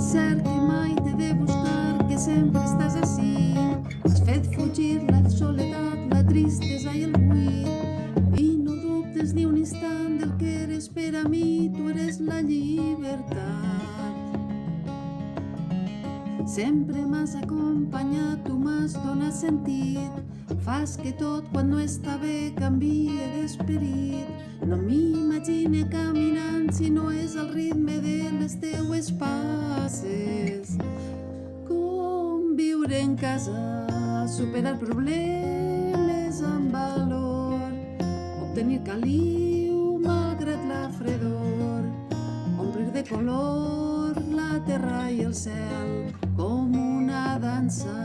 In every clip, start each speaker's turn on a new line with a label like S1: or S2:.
S1: cert que mai t'he de buscar, que sempre estàs ací. Has fet fugir la soledat, la tristesa i el buit, i no dubtes ni un instant del que eres per a mi, tu eres la llibertat. Sempre m'has acompanyat, tu m'has donat sentit, fas que tot quan no està bé canvie d'esperit. No m'imagine caminant si no és el ritme de les teues passes. Com viure en casa, superar problemes amb valor, obtenir caliu malgrat la fredor, omplir de color la terra i el cel com una dansa,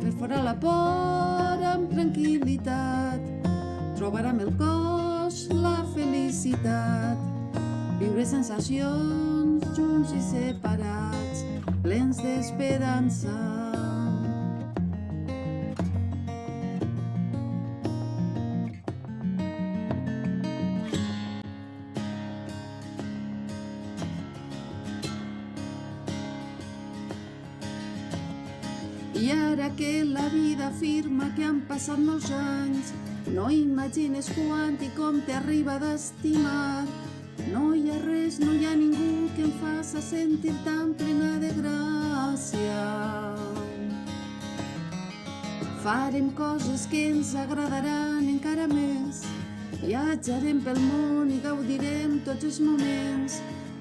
S1: fer fora la por amb tranquil·litat, trobar amb el cos la felicitat, viure sensacions junts i separats, plens d'esperança. I ara que la vida afirma que han passat molts anys, no imagines quant i com t'arriba d'estimar. No hi ha res, no hi ha ningú que em faça sentir tan plena de gràcia. Farem coses que ens agradaran encara més, viatjarem pel món i gaudirem tots els moments.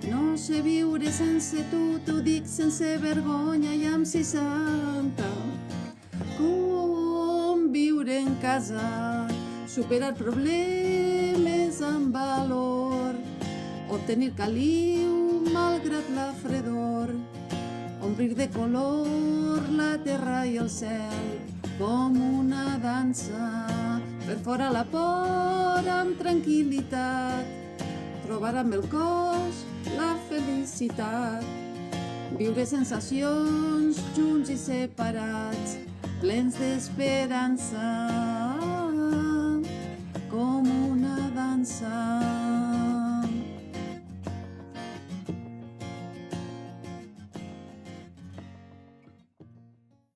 S1: No sé viure sense tu, t'ho dic sense vergonya i amb 60. Com viure en casa, superar problemes amb valor, obtenir caliu malgrat la fredor, omplir de color la terra i el cel com una dansa, fer fora la por amb tranquil·litat, trobar amb el cos la felicitat, viure sensacions junts i separats, plens d'esperança, com una dansa.